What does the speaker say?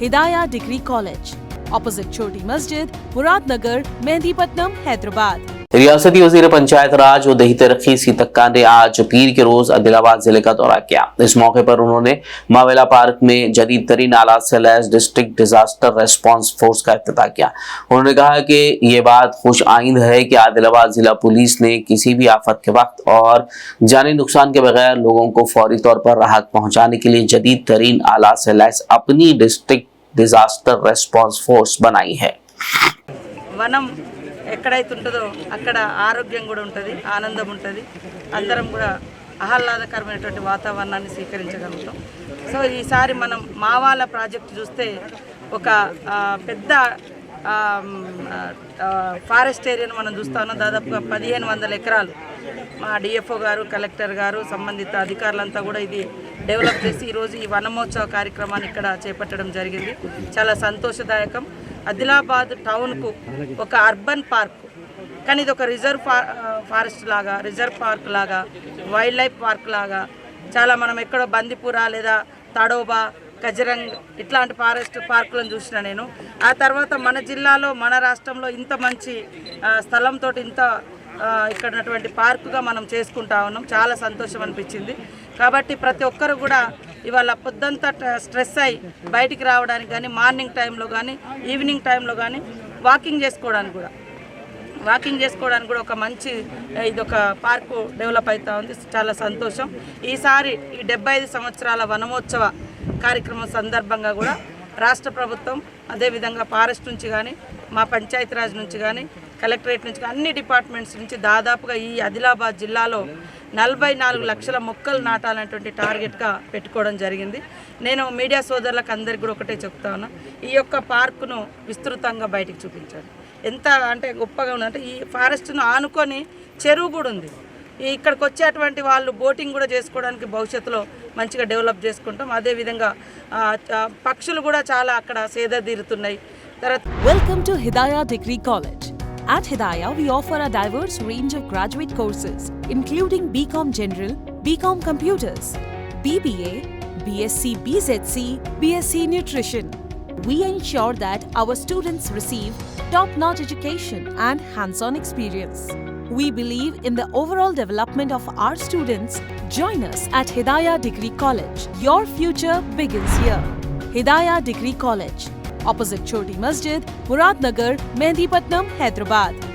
Hidayah Degree College, opposite Choti Masjid, Muradnagar, Mehndipatnam, Hyderabad. रियासती वज़ीर पंचायत राज और दही तरक्की सीतक्का ने आज पीर के रोज आदिलाबाद जिले का दौरा किया। इस मौके पर उन्होंने मावेला पार्क में जदीद तरीन आलात से lace district disaster response force का इफ्तिताह किया। उन्होंने कहा कि ये बात खुश आइंद है कि आदिलाबाद जिला पुलिस ने किसी भी आफत के वक्त और जानी नुकसान के बगैर लोगों को फौरी तौर पर राहत पहुंचाने के लिए जदीद तरीन आलात से लैस अपनी डिस्ट्रिक्ट डिजास्टर रेस्पॉन्स फोर्स बनाई है। వనం ఎక్కడైతే ఉంటుందో అక్కడ ఆరోగ్యం కూడా ఉంటుంది, ఆనందం ఉంటుంది, అందరం కూడా ఆహ్లాదకరమైనటువంటి వాతావరణాన్ని స్వీకరించగలుగుతాం. సో ఈసారి మనం మావాల ప్రాజెక్ట్ చూస్తే ఒక పెద్ద ఫారెస్ట్ ఏరియాను మనం చూస్తాను. దాదాపుగా 1500 ఎకరాలు మా డిఎఫ్ఓ గారు, కలెక్టర్ గారు, సంబంధిత అధికారులంతా కూడా ఇది డెవలప్ చేసి ఈరోజు ఈ వనమోత్సవ కార్యక్రమాన్ని ఇక్కడ చేపట్టడం జరిగింది. చాలా సంతోషదాయకం. ఆదిలాబాద్ టౌన్కు ఒక అర్బన్ పార్క్, కానీ ఇది ఒక రిజర్వ్ ఫారెస్ట్ లాగా, రిజర్వ్ పార్క్ లాగా, వైల్డ్ లైఫ్ పార్క్ లాగా చాలా మనం ఎక్కడో బందిపుర లేదా తడోబా, కజరంగ్ ఇట్లాంటి ఫారెస్ట్ పార్కులను చూసిన నేను. ఆ తర్వాత మన జిల్లాలో, మన రాష్ట్రంలో ఇంత మంచి స్థలంతో ఇంత ఇక్కడ ఉన్నటువంటి పార్కుగా మనం చేసుకుంటా ఉన్నాం. చాలా సంతోషం అనిపించింది. కాబట్టి ప్రతి ఒక్కరు కూడా ఇవాళ పొద్దంతా స్ట్రెస్ అయ్యి బయటికి రావడానికి కానీ, మార్నింగ్ టైంలో కానీ, ఈవినింగ్ టైంలో కానీ వాకింగ్ చేసుకోవడానికి కూడా ఒక మంచి ఇదొక పార్కు డెవలప్ అవుతూ ఉంది. చాలా సంతోషం. ఈసారి ఈ 75 సంవత్సరాల వనమోత్సవ కార్యక్రమం సందర్భంగా కూడా రాష్ట్ర ప్రభుత్వం, అదేవిధంగా ఫారెస్ట్ నుంచి కానీ, మా పంచాయతీరాజ్ నుంచి కానీ, కలెక్టరేట్ నుంచి అన్ని డిపార్ట్మెంట్స్ నుంచి దాదాపుగా ఈ ఆదిలాబాద్ జిల్లాలో 44 లక్షల మొక్కలు నాటాలనేటువంటి టార్గెట్గా పెట్టుకోవడం జరిగింది. నేను మీడియా సోదరులకు అందరికీ కూడా ఒకటే చెప్తా ఉన్నా, ఈ యొక్క పార్కును విస్తృతంగా బయటికి చూపించాలి. ఎంత అంటే గొప్పగా ఉందంటే ఈ ఫారెస్ట్ను ఆనుకొని చెరువు కూడా ఉంది. ఇక్కడికి వచ్చేటువంటి వాళ్ళు బోటింగ్ కూడా చేసుకోవడానికి భవిష్యత్తులో మంచిగా డెవలప్ చేసుకుంటాం. అదేవిధంగా పక్షులు కూడా చాలా అక్కడ సేద తీరుతున్నాయి. Welcome to Hidayah Degree College. At Hidayah, we offer a diverse range of graduate courses, including BCom General, BCom Computers, BBA, BSc BZC, BSc Nutrition. We ensure that our students receive top-notch education and hands-on experience. We believe in the overall development of our students. Join us at Hidayah Degree College. Your future begins here. Hidayah Degree College, opposite Choti Masjid, Muradnagar, Mehndipatnam, Hyderabad.